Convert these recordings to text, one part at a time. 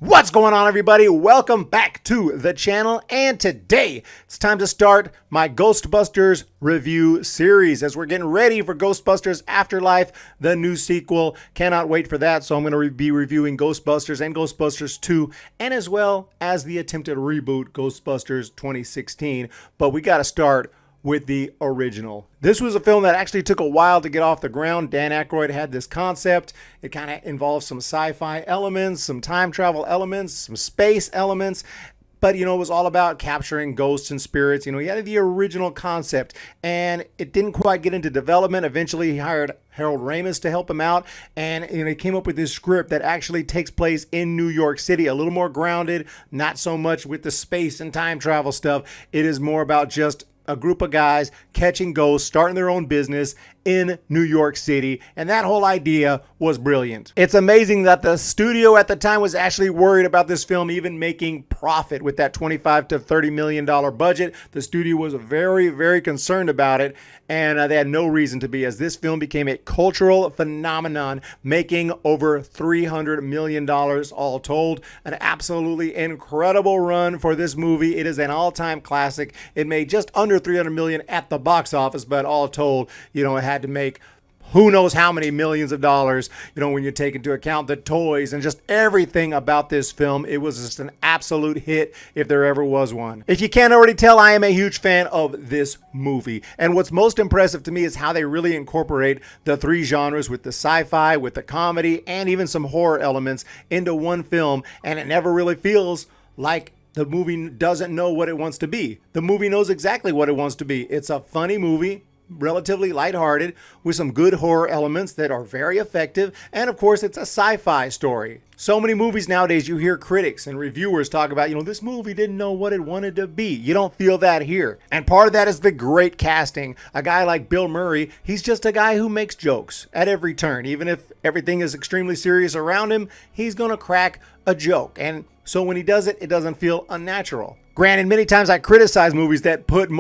What's going on, everybody? Welcome back to the channel, and today it's time to start my Ghostbusters review series as we're getting ready for Ghostbusters Afterlife, the new sequel. Cannot wait for that, so I'm going to be reviewing Ghostbusters and Ghostbusters 2, and as well as the attempted reboot Ghostbusters 2016, but we got to start with the original. This was a film that actually took a while to get off the ground. Dan Aykroyd had this concept. It kind of involved some sci-fi elements, some time travel elements, some space elements, but it was all about capturing ghosts and spirits. He had the original concept, and it didn't quite get into development. Eventually, he hired Harold Ramis to help him out, and he came up with this script that actually takes place in New York City, a little more grounded, not so much with the space and time travel stuff. It is more about just a group of guys catching ghosts, starting their own business in New York City, and that whole idea was brilliant. It's amazing that the studio at the time was actually worried about this film even making profit with that $25 to $30 million budget. The studio was very, very concerned about it, and they had no reason to be, as this film became a cultural phenomenon, making over $300 million all told. An absolutely incredible run for this movie. It is an all-time classic. It made just under $300 million at the box office, but all told, it had to make who knows how many millions of dollars, when you take into account the toys and just everything about this film. It was just an absolute hit if there ever was one. If you can't already tell, I am a huge fan of this movie. And what's most impressive to me is how they really incorporate the three genres with the sci-fi, with the comedy, and even some horror elements into one film. And it never really feels like the movie doesn't know what it wants to be. The movie knows exactly what it wants to be. It's a funny movie, relatively lighthearted, with some good horror elements that are very effective, and of course it's a sci-fi story. So many movies nowadays, you hear critics and reviewers talk about, this movie didn't know what it wanted to be. You don't feel that here. And part of that is the great casting. A guy like Bill Murray, he's just a guy who makes jokes at every turn. Even if everything is extremely serious around him, he's gonna crack a joke. And so when he does it, it doesn't feel unnatural. Granted, many times I criticize movies that put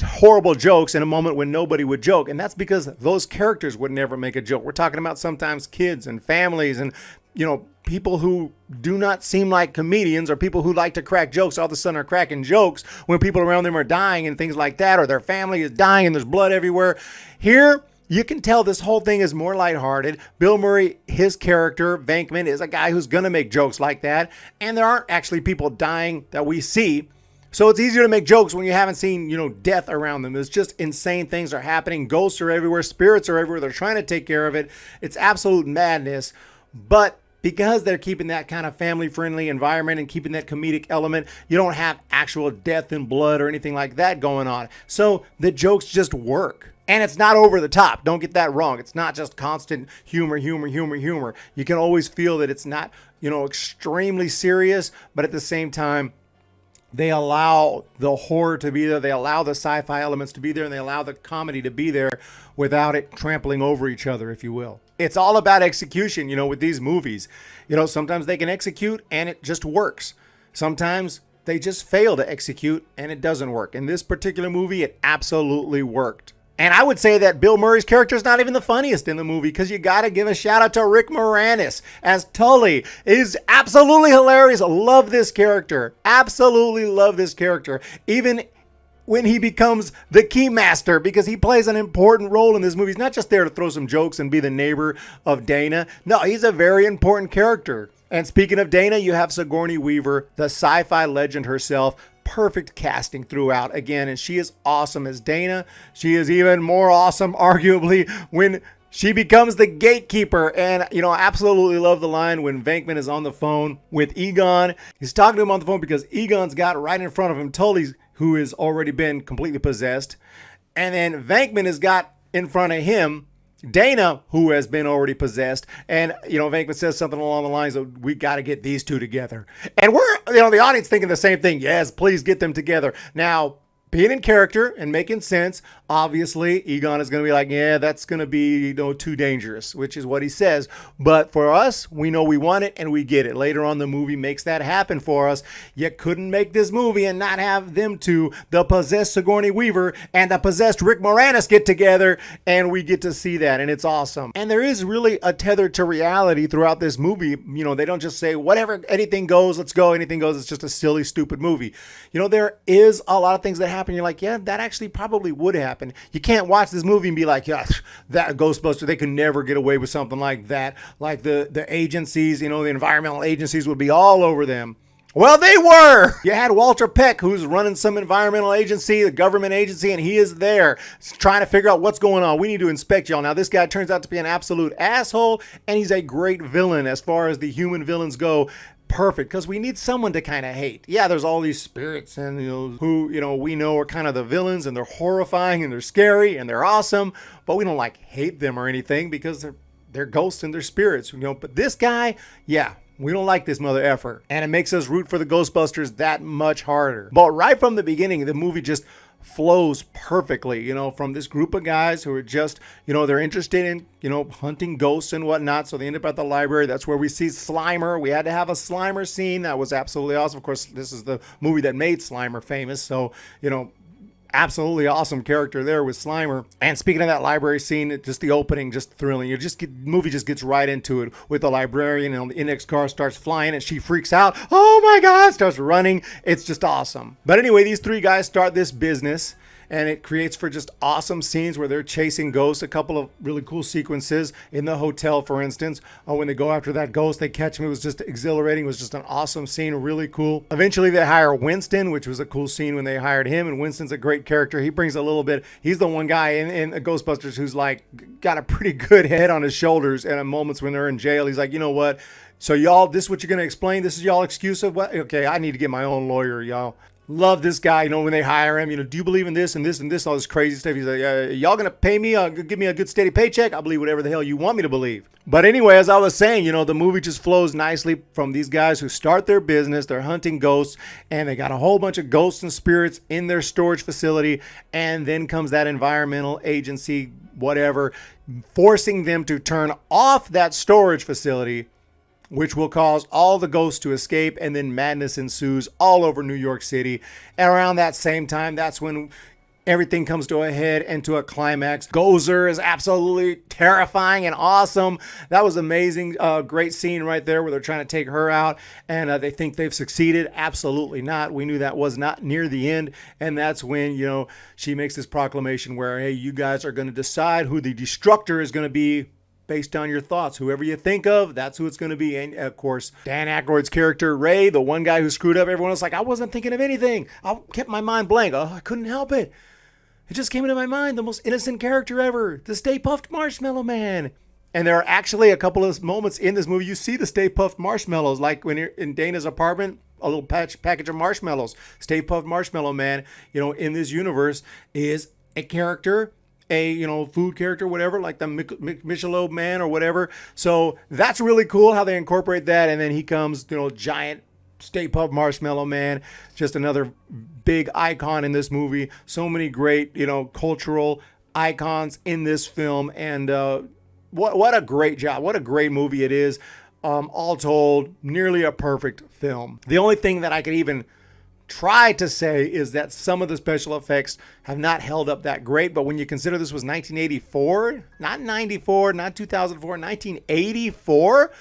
horrible jokes in a moment when nobody would joke, and that's because those characters would never make a joke. We're talking about sometimes kids and families and people who do not seem like comedians, or people who like to crack jokes all of a sudden are cracking jokes when people around them are dying and things like that, or their family is dying and there's blood everywhere. Here, you can tell this whole thing is more lighthearted. Bill Murray, his character, Venkman, is a guy who's going to make jokes like that. And there aren't actually people dying that we see. So it's easier to make jokes when you haven't seen, death around them. It's just insane things are happening. Ghosts are everywhere. Spirits are everywhere. They're trying to take care of it. It's absolute madness. But because they're keeping that kind of family-friendly environment and keeping that comedic element, you don't have actual death and blood or anything like that going on. So the jokes just work. And it's not over the top. Don't get that wrong. It's not just constant humor. You can always feel that it's not, extremely serious, but at the same time, they allow the horror to be there. They allow the sci-fi elements to be there, and they allow the comedy to be there without it trampling over each other, if you will. It's all about execution, with these movies. Sometimes they can execute and it just works. Sometimes they just fail to execute and it doesn't work. In this particular movie, it absolutely worked. And I would say that Bill Murray's character is not even the funniest in the movie, because you got to give a shout out to Rick Moranis as Tully. It is absolutely hilarious. Love this character. Absolutely love this character. Even when he becomes the keymaster, because he plays an important role in this movie. He's not just there to throw some jokes and be the neighbor of Dana. No, he's a very important character. And speaking of Dana, you have Sigourney Weaver, the sci-fi legend herself. Perfect casting throughout again, and she is awesome as Dana. She is even more awesome, arguably, when she becomes the gatekeeper. And I absolutely love the line when Venkman is on the phone with Egon. He's talking to him on the phone because Egon's got right in front of him Tully, who has already been completely possessed, and then Venkman has got in front of him Dana, who has been already possessed. And, Venkman says something along the lines of, we got to get these two together. And we're, the audience thinking the same thing. Yes, please get them together. Now, being in character and making sense. Obviously, Egon is going to be like, yeah, that's going to be too dangerous, which is what he says. But for us, we know we want it and we get it. Later on, the movie makes that happen for us. You couldn't make this movie and not have them two, the possessed Sigourney Weaver and the possessed Rick Moranis, get together, and we get to see that, and it's awesome. And there is really a tether to reality throughout this movie. They don't just say, whatever, anything goes, let's go, anything goes. It's just a silly, stupid movie. There is a lot of things that happen. You're like, yeah, that actually probably would happen. You can't watch this movie and be like, yeah, that Ghostbuster, they could never get away with something like that. Like the agencies, the environmental agencies would be all over them. Well, they were. You had Walter Peck, who's running some environmental agency, the government agency, and he is there trying to figure out what's going on. We need to inspect y'all. Now, this guy turns out to be an absolute asshole, and he's a great villain as far as the human villains go. Perfect, because we need someone to kind of hate. Yeah, there's all these spirits and who we know are kind of the villains, and they're horrifying and they're scary and they're awesome, but we don't hate them or anything because they're ghosts and they're spirits, But this guy, yeah, we don't like this mother effer, and it makes us root for the Ghostbusters that much harder. But right from the beginning, the movie just flows perfectly, from this group of guys who are just, they're interested in, hunting ghosts and whatnot. So they end up at the library. That's where we see Slimer. We had to have a Slimer scene. That was absolutely awesome. Of course, this is the movie that made Slimer famous. So, absolutely awesome character there with Slimer. And speaking of that library scene, just the opening, just thrilling. Movie just gets right into it with the librarian, and the index car starts flying and she freaks out. Oh my God, starts running. It's just awesome. But anyway, these three guys start this business, and it creates for just awesome scenes where they're chasing ghosts. A couple of really cool sequences in the hotel, for instance. When they go after that ghost, they catch him. It was just exhilarating. It was just an awesome scene, really cool. Eventually, they hire Winston, which was a cool scene when they hired him. And Winston's a great character. He brings a little bit. He's the one guy in Ghostbusters who's got a pretty good head on his shoulders. And at moments when they're in jail, he's like, you know what? So y'all, this is what you're going to explain? This is y'all excuse of what? Okay, I need to get my own lawyer, y'all. Love this guy, when they hire him, do you believe in this and this and this, all this crazy stuff. He's like, y'all going to pay me, give me a good steady paycheck? I believe whatever the hell you want me to believe. But anyway, as I was saying, the movie just flows nicely from these guys who start their business. They're hunting ghosts, and they got a whole bunch of ghosts and spirits in their storage facility. And then comes that environmental agency, whatever, forcing them to turn off that storage facility, which will cause all the ghosts to escape, and then madness ensues all over New York City. And around that same time, that's when everything comes to a head and to a climax. Gozer is absolutely terrifying and awesome. That was amazing. Great scene right there where they're trying to take her out, and they think they've succeeded. Absolutely not. We knew that was not near the end. And that's when, she makes this proclamation where, hey, you guys are going to decide who the destructor is going to be based on your thoughts. Whoever you think of, that's who it's going to be. And of course, Dan Aykroyd's character, Ray, the one guy who screwed up, everyone was like, I wasn't thinking of anything. I kept my mind blank. Oh, I couldn't help it. It just came into my mind. The most innocent character ever. The Stay Puft Marshmallow Man. And there are actually a couple of moments in this movie you see the Stay Puft Marshmallows, like when you're in Dana's apartment, a little package of marshmallows. Stay Puft Marshmallow Man, in this universe is a character, a food character, whatever, like the Michelot Man or whatever. So that's really cool how they incorporate that. And then he comes, giant Stay Puft Marshmallow Man, just another big icon in this movie. So many great cultural icons in this film, and what a great job, what a great movie it is. All told, nearly a perfect film. The only thing that I could even try to say is that some of the special effects have not held up that great, but when you consider this was 1984, not 94, not 2004, 1984,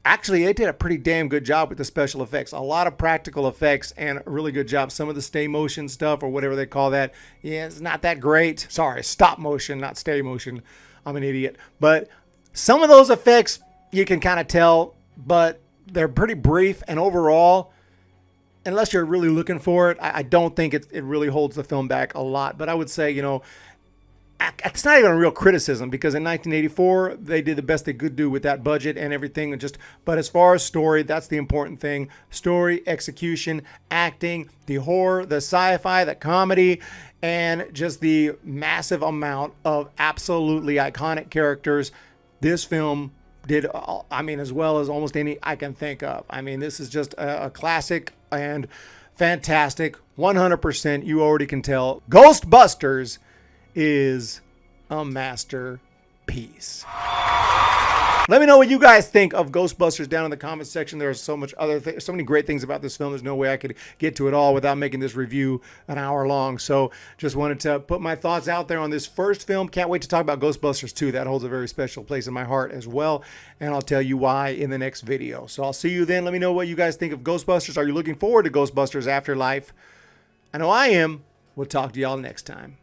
actually they did a pretty damn good job with the special effects. A lot of practical effects and a really good job. Some of the stay motion stuff or whatever they call that, yeah, it's not that great. Sorry, stop motion, not stay motion. I'm an idiot. But some of those effects you can kind of tell, but they're pretty brief, and overall, unless you're really looking for it, I don't think it really holds the film back a lot. But I would say, it's not even a real criticism, because in 1984, they did the best they could do with that budget and everything. But as far as story, that's the important thing. Story, execution, acting, the horror, the sci-fi, the comedy, and just the massive amount of absolutely iconic characters. This film did, as well as almost any I can think of. This is just a classic and fantastic. 100%. You already can tell. Ghostbusters is a masterpiece. Let me know what you guys think of Ghostbusters down in the comments section. There's so many great things about this film. There's no way I could get to it all without making this review an hour long. So just wanted to put my thoughts out there on this first film. Can't wait to talk about Ghostbusters 2. That holds a very special place in my heart as well. And I'll tell you why in the next video. So I'll see you then. Let me know what you guys think of Ghostbusters. Are you looking forward to Ghostbusters Afterlife? I know I am. We'll talk to y'all next time.